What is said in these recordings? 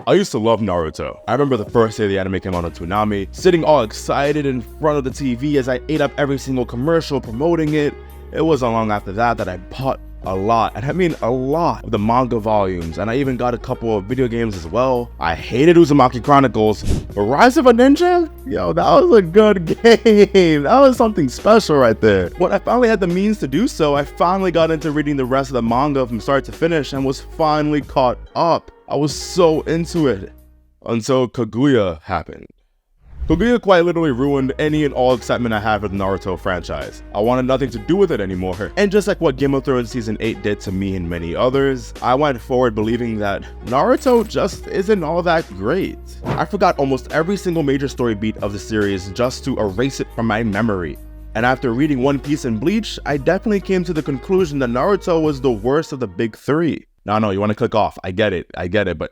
I used to love Naruto. I remember the first day the anime came out on Tsunade, sitting all excited in front of the TV as I ate up every single commercial promoting it. It wasn't long after that I bought a lot, and I mean a lot, of the manga volumes, and I even got a couple of video games as well. I hated Uzumaki Chronicles, but Rise of a Ninja? Yo, that was a good game. That was something special right there. When I finally had the means to do so, I finally got into reading the rest of the manga from start to finish and was finally caught up. I was so into it until Kaguya happened. Kaguya quite literally ruined any and all excitement I had for the Naruto franchise. I wanted nothing to do with it anymore, and just like what Game of Thrones Season 8 did to me and many others, I went forward believing that Naruto just isn't all that great. I forgot almost every single major story beat of the series just to erase it from my memory. And after reading One Piece and Bleach, I definitely came to the conclusion that Naruto was the worst of the big three. No, you want to click off, I get it, but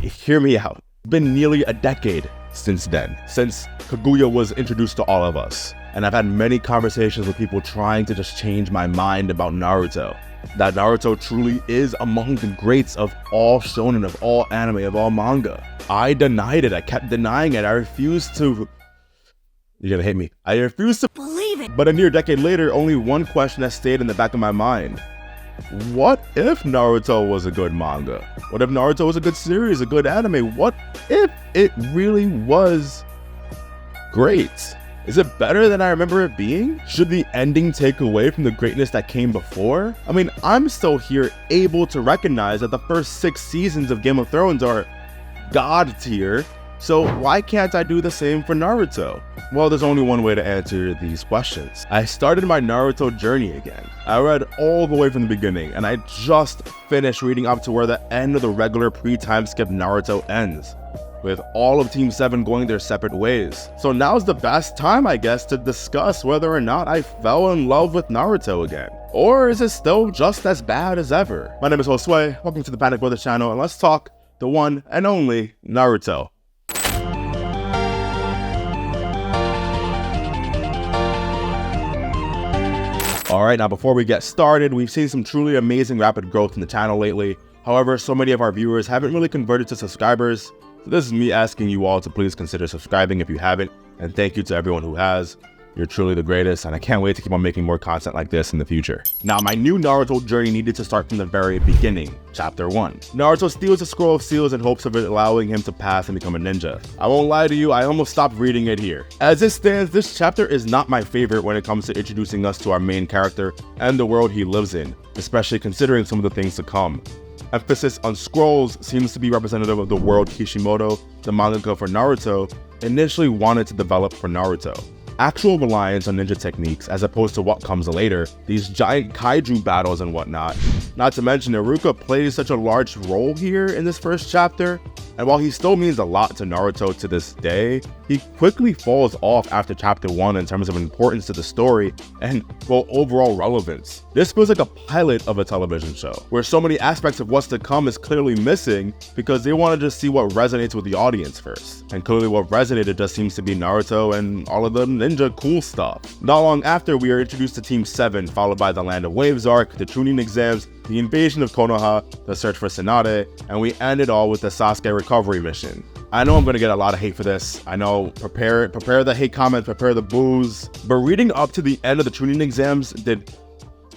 hear me out. It's been nearly a decade since then, since Kaguya was introduced to all of us. And I've had many conversations with people trying to just change my mind about Naruto. That Naruto truly is among the greats of all shonen, of all anime, of all manga. I denied it, I kept denying it, I refused to... You're gonna hate me. I refused to believe it. But a near decade later, only one question has stayed in the back of my mind. What if Naruto was a good manga? What if Naruto was a good series, a good anime? What if it really was great? Is it better than I remember it being? Should the ending take away from the greatness that came before? I mean, I'm still here able to recognize that the first 6 seasons of Game of Thrones are god tier, so why can't I do the same for Naruto? Well, there's only one way to answer these questions. I started my Naruto journey again. I read all the way from the beginning, and I just finished reading up to where the end of the regular pre-time skip Naruto ends, with all of Team 7 going their separate ways. So now's the best time, I guess, to discuss whether or not I fell in love with Naruto again. Or is it still just as bad as ever? My name is Josue, welcome to the Panic Brothers channel, and let's talk the one and only Naruto. Alright, now before we get started, we've seen some truly amazing rapid growth in the channel lately. However, so many of our viewers haven't really converted to subscribers, so this is me asking you all to please consider subscribing if you haven't, and thank you to everyone who has. You're truly the greatest, and I can't wait to keep on making more content like this in the future. Now, my new Naruto journey needed to start from the very beginning, Chapter 1. Naruto steals a scroll of seals in hopes of it allowing him to pass and become a ninja. I won't lie to you, I almost stopped reading it here. As it stands, this chapter is not my favorite when it comes to introducing us to our main character and the world he lives in, especially considering some of the things to come. Emphasis on scrolls seems to be representative of the world Kishimoto, the mangaka for Naruto, initially wanted to develop for Naruto. Actual reliance on ninja techniques as opposed to what comes later, these giant kaiju battles and whatnot. Not to mention Iruka plays such a large role here in this first chapter, and while he still means a lot to Naruto to this day, he quickly falls off after chapter 1 in terms of importance to the story and, well, overall relevance. This feels like a pilot of a television show, where so many aspects of what's to come is clearly missing because they want to just see what resonates with the audience first. And clearly what resonated just seems to be Naruto and all of the ninja cool stuff. Not long after, we are introduced to Team 7, followed by the Land of Waves arc, the Chunin exams, the invasion of Konoha, the search for Tsunade, and we end it all with the Sasuke recovery mission. I know I'm gonna get a lot of hate for this. I know, prepare the hate comments, prepare the boos. But reading up to the end of the Chunin exams did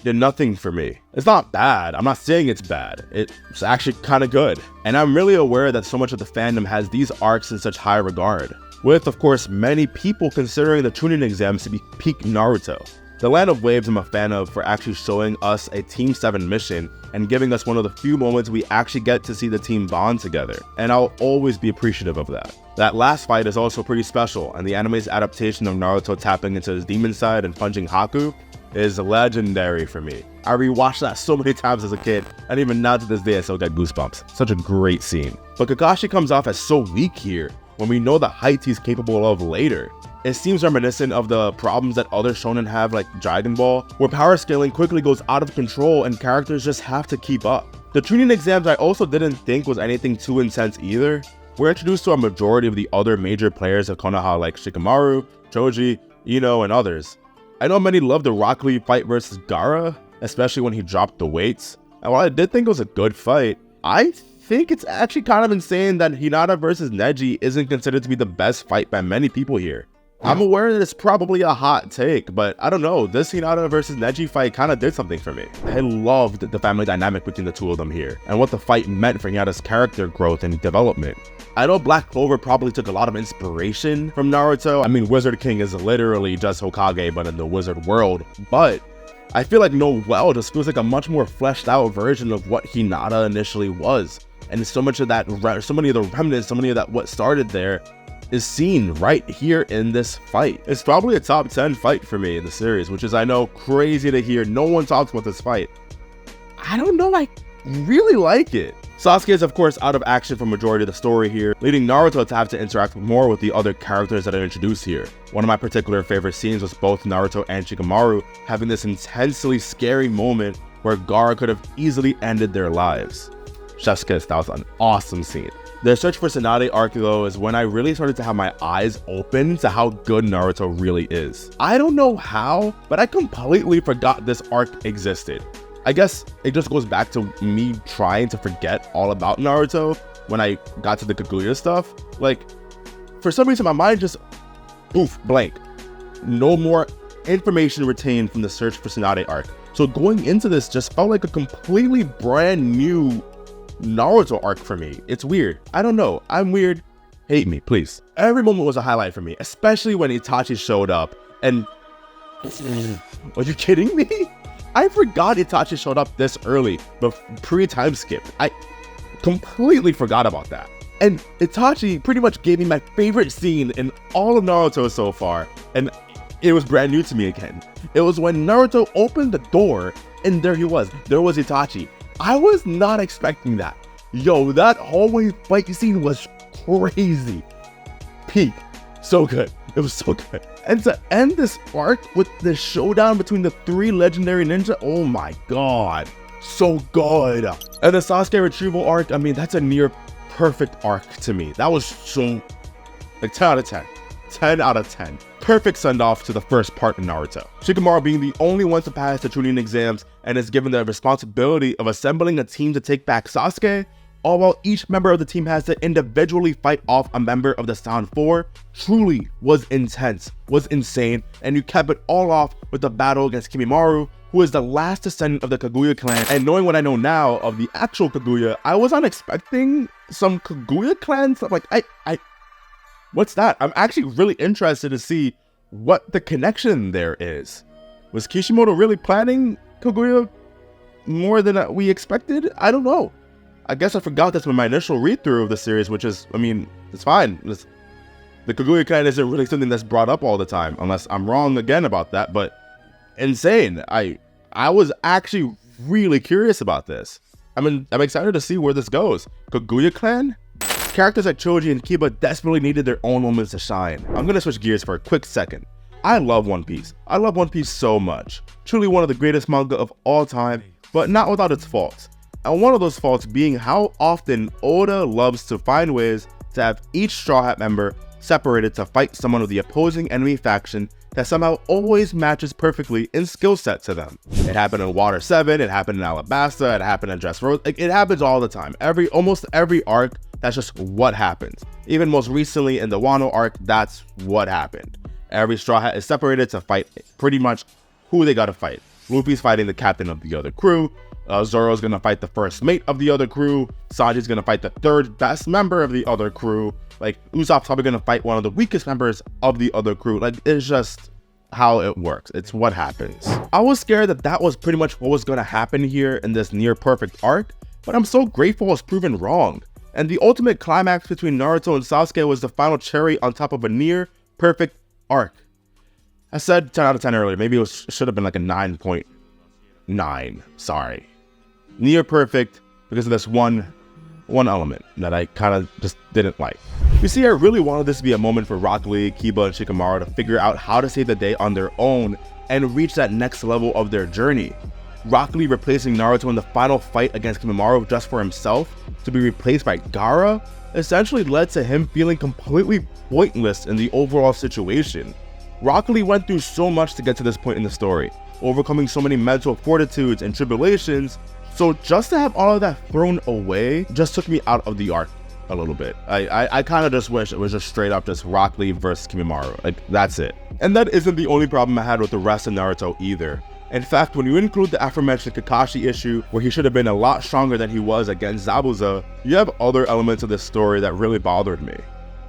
nothing for me. It's not bad. I'm not saying it's bad. It's actually kind of good. And I'm really aware that so much of the fandom has these arcs in such high regard, with, of course, many people considering the Chunin exams to be peak Naruto. The Land of Waves I'm a fan of for actually showing us a Team 7 mission and giving us one of the few moments we actually get to see the team bond together, and I'll always be appreciative of that. That last fight is also pretty special, and the anime's adaptation of Naruto tapping into his demon side and punching Haku is legendary for me. I rewatched that so many times as a kid, and even now to this day I still get goosebumps. Such a great scene. But Kakashi comes off as so weak here, when we know the heights he's capable of later. It seems reminiscent of the problems that other shonen have like Dragon Ball, where power scaling quickly goes out of control and characters just have to keep up. The Chunin exams I also didn't think was anything too intense either. We're introduced to a majority of the other major players of Konoha like Shikamaru, Choji, Ino, and others. I know many love the Rock Lee fight versus Gaara, especially when he dropped the weights, and while I did think it was a good fight, I think it's actually kind of insane that Hinata versus Neji isn't considered to be the best fight by many people here. I'm aware that it's probably a hot take, but I don't know, this Hinata versus Neji fight kind of did something for me. I loved the family dynamic between the two of them here, and what the fight meant for Hinata's character growth and development. I know Black Clover probably took a lot of inspiration from Naruto. I mean, Wizard King is literally just Hokage, but in the wizard world. But I feel like Noel just feels like a much more fleshed out version of what Hinata initially was. And so much of that, so many of the remnants, so many of that what started there is seen right here in this fight. It's probably a top 10 fight for me in the series, which is, I know, crazy to hear. No one talks about this fight. I don't know, I really like it. Sasuke is of course out of action for majority of the story here, leading Naruto to have to interact more with the other characters that are introduced here. One of my particular favorite scenes was both Naruto and Shikamaru having this intensely scary moment where Gaara could have easily ended their lives. Chef's kiss, that was an awesome scene. The search for Tsunade arc though is when I really started to have my eyes open to how good Naruto really is. I don't know how, but I completely forgot this arc existed. I guess it just goes back to me trying to forget all about Naruto when I got to the Kaguya stuff. Like, for some reason my mind just, poof, blank. No more information retained from the search for Tsunade arc. So going into this just felt like a completely brand new Naruto arc for me. It's weird. I don't know. I'm weird. Hate me, please. Every moment was a highlight for me, especially when Itachi showed up and... Are you kidding me? I forgot Itachi showed up this early, but pre-time skip. I completely forgot about that. And Itachi pretty much gave me my favorite scene in all of Naruto so far, and it was brand new to me again. It was when Naruto opened the door, and there he was. There was Itachi. I was not expecting that. Yo, that hallway fight scene was crazy. Peak. So good. It was so good. And to end this arc with the showdown between the three legendary ninja, oh my god, so good. And the Sasuke retrieval arc, I mean, that's a near perfect arc to me. That was so, like 10 out of 10. 10 out of 10. Perfect send-off to the first part of Naruto. Shikamaru being the only one to pass the Chunin exams and is given the responsibility of assembling a team to take back Sasuke, all while each member of the team has to individually fight off a member of the Sound 4, truly was intense, was insane, and you kept it all off with the battle against Kimimaro, who is the last descendant of the Kaguya clan. And knowing what I know now of the actual Kaguya, I was not expecting some Kaguya clan stuff. Like, what's that? I'm actually really interested to see what the connection there is. Was Kishimoto really planning Kaguya more than we expected? I don't know. I guess I forgot this with my initial read-through of the series, which is, I mean, it's fine. The Kaguya clan isn't really something that's brought up all the time, unless I'm wrong again about that, but insane. I was actually really curious about this. I'm excited to see where this goes. Kaguya clan? Characters like Choji and Kiba desperately needed their own moments to shine. I'm gonna switch gears for a quick second. I love One Piece. I love One Piece so much. Truly one of the greatest manga of all time, but not without its faults. And one of those faults being how often Oda loves to find ways to have each Straw Hat member separated to fight someone of the opposing enemy faction that somehow always matches perfectly in skill set to them. It happened in Water 7, it happened in Alabasta, it happened in Dressrosa. Like, it happens all the time. Almost every arc, that's just what happens. Even most recently in the Wano arc, that's what happened. Every Straw Hat is separated to fight pretty much who they gotta fight. Luffy's fighting the captain of the other crew, Zoro's gonna fight the first mate of the other crew, Sanji's gonna fight the third best member of the other crew, like Usopp's probably gonna fight one of the weakest members of the other crew. Like, it's just how it works. It's what happens. I was scared that that was pretty much what was gonna happen here in this near perfect arc, but I'm so grateful it's proven wrong. And the ultimate climax between Naruto and Sasuke was the final cherry on top of a near perfect arc. I said 10 out of 10 earlier, maybe it should have been like a 9.9, sorry. Near perfect because of this one element that I kind of just didn't like. You see, I really wanted this to be a moment for Rock Lee, Kiba, and Shikamaru to figure out how to save the day on their own and reach that next level of their journey. Rock Lee replacing Naruto in the final fight against Kimimaro just for himself to be replaced by Gaara essentially led to him feeling completely pointless in the overall situation. Rock Lee went through so much to get to this point in the story, overcoming so many mental fortitudes and tribulations, So just to have all of that thrown away just took me out of the arc a little bit. I kind of just wish it was just straight up just Rock Lee versus Kimimaro. Like, that's it. And that isn't the only problem I had with the rest of Naruto either. In fact, when you include the aforementioned Kakashi issue, where he should have been a lot stronger than he was against Zabuza, you have other elements of this story that really bothered me.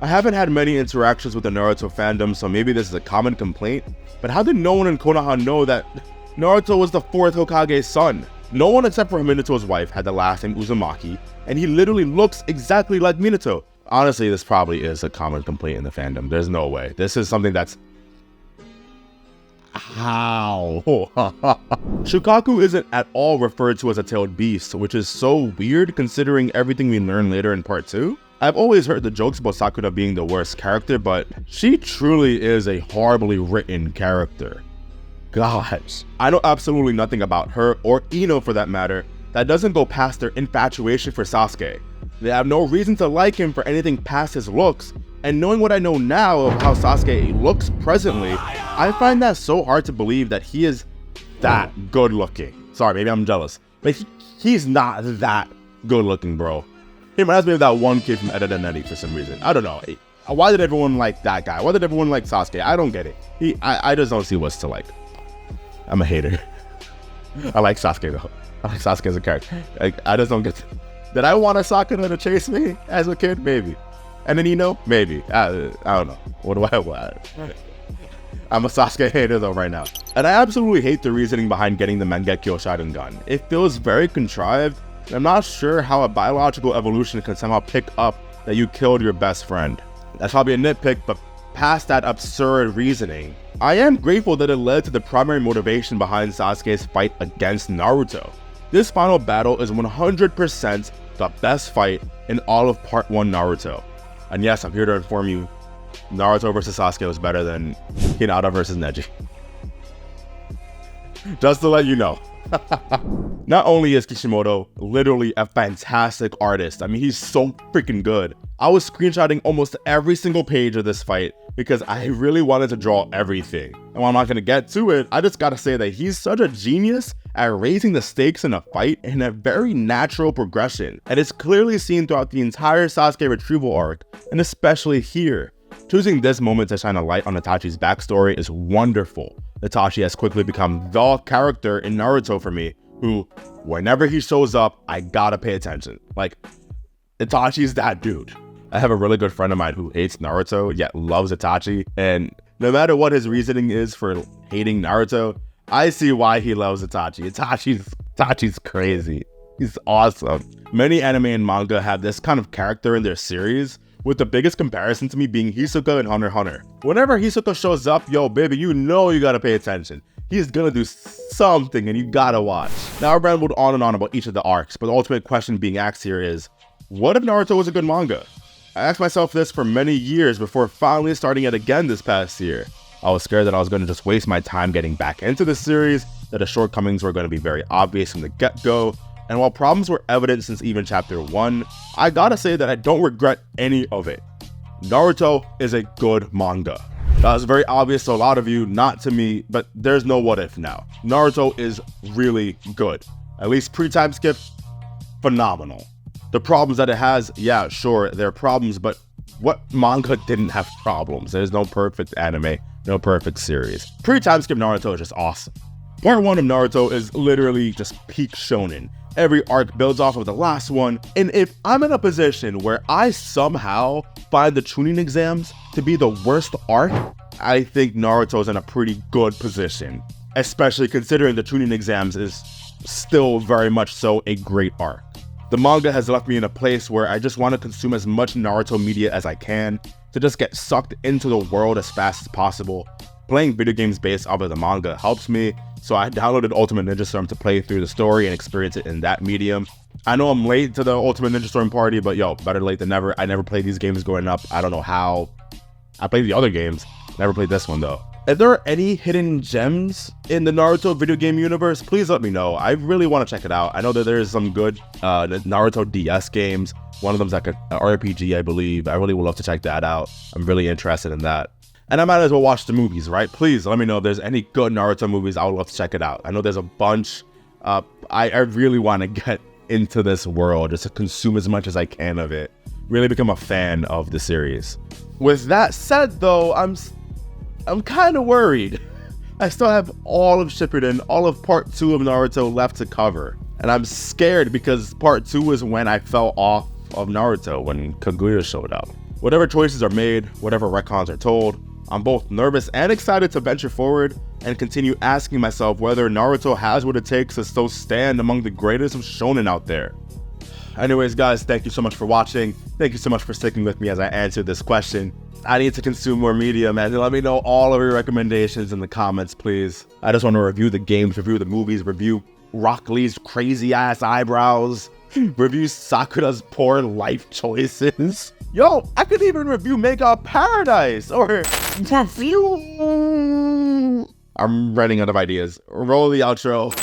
I haven't had many interactions with the Naruto fandom, so maybe this is a common complaint, but how did no one in Konoha know that Naruto was the 4th Hokage's son? No one except for Minato's wife had the last name Uzumaki, and he literally looks exactly like Minato. Honestly, this probably is a common complaint in the fandom. There's no way. This is something that's... How? Shukaku isn't at all referred to as a tailed beast, which is so weird considering everything we learn later in part 2. I've always heard the jokes about Sakura being the worst character, but she truly is a horribly written character. Gosh. I know absolutely nothing about her, or Ino for that matter, that doesn't go past their infatuation for Sasuke. They have no reason to like him for anything past his looks, and knowing what I know now of how Sasuke looks presently, I find that so hard to believe that he is that good looking. Sorry, maybe I'm jealous, but he's not that good looking, bro. He reminds me of that one kid from Eda Netti for some reason. I don't know. Why did everyone like that guy? Why did everyone like Sasuke? I don't get it. I just don't see what's to like. I'm a hater. I like Sasuke though. I like Sasuke as a character. I just don't get it. Did I want a Sakura to chase me as a kid? Maybe. And then Ino? Maybe. I don't know. What do I want? I'm a Sasuke hater though right now. And I absolutely hate the reasoning behind getting the Mangekyo Sharingan. It feels very contrived, and I'm not sure how a biological evolution can somehow pick up that you killed your best friend. That's probably a nitpick, but past that absurd reasoning, I am grateful that it led to the primary motivation behind Sasuke's fight against Naruto. This final battle is 100% the best fight in all of Part 1 Naruto. And yes, I'm here to inform you, Naruto versus Sasuke was better than Hinata versus Neji. Just to let you know. Not only is Kishimoto literally a fantastic artist, I mean, he's so freaking good. I was screenshotting almost every single page of this fight because I really wanted to draw everything. And while I'm not going to get to it, I just gotta say that he's such a genius at raising the stakes in a fight in a very natural progression. And it's clearly seen throughout the entire Sasuke retrieval arc, and especially here. Choosing this moment to shine a light on Itachi's backstory is wonderful. Itachi has quickly become the character in Naruto for me, who, whenever he shows up, I gotta pay attention. Like, Itachi's that dude. I have a really good friend of mine who hates Naruto, yet loves Itachi, and no matter what his reasoning is for hating Naruto, I see why he loves Itachi. Itachi's crazy. He's awesome. Many anime and manga have this kind of character in their series, with the biggest comparison to me being Hisoka and Hunter x Hunter. Whenever Hisoka shows up, yo baby, you know you gotta pay attention. He's gonna do something and you gotta watch. Now I rambled on and on about each of the arcs, but the ultimate question being asked here is, what if Naruto was a good manga? I asked myself this for many years before finally starting it again this past year. I was scared that I was going to just waste my time getting back into the series, that the shortcomings were going to be very obvious from the get-go, and while problems were evident since even chapter 1, I gotta say that I don't regret any of it. Naruto is a good manga. That was very obvious to a lot of you, not to me, but there's no what if now. Naruto is really good. At least pre-time skip, phenomenal. The problems that it has, yeah, sure, there are problems, but what manga didn't have problems? There's no perfect anime, no perfect series. Pre-time skip Naruto is just awesome. Part 1 of Naruto is literally just peak shonen. Every arc builds off of the last one, and if I'm in a position where I somehow find the Chunin exams to be the worst arc, I think Naruto's in a pretty good position, especially considering the Chunin exams is still very much so a great arc. The manga has left me in a place where I just want to consume as much Naruto media as I can to just get sucked into the world as fast as possible. Playing video games based off of the manga helps me, so I downloaded Ultimate Ninja Storm to play through the story and experience it in that medium. I know I'm late to the Ultimate Ninja Storm party, but yo, better late than never. I never played these games growing up. I don't know how. I played the other games, never played this one though. If there are any hidden gems in the Naruto video game universe, please let me know. I really want to check it out. I know that there's some good Naruto DS games. One of them's like an RPG, I believe. I really would love to check that out. I'm really interested in that. And I might as well watch the movies, right? Please let me know if there's any good Naruto movies. I would love to check it out. I know there's a bunch. I really want to get into this world just to consume as much as I can of it. Really become a fan of the series. With that said though, I'm kind of worried. I still have all of Shippuden, all of part 2 of Naruto left to cover. And I'm scared because part 2 is when I fell off of Naruto, when Kaguya showed up. Whatever choices are made, whatever retcons are told, I'm both nervous and excited to venture forward and continue asking myself whether Naruto has what it takes to still stand among the greatest of shonen out there. Anyways guys, thank you so much for watching. Thank you so much for sticking with me as I answered this question. I need to consume more media, man. Let me know all of your recommendations in the comments, please. I just want to review the games, review the movies, review Rock Lee's crazy ass eyebrows, review Sakura's poor life choices. Yo, I could even review Mega Paradise or I'm running out of ideas. Roll the outro.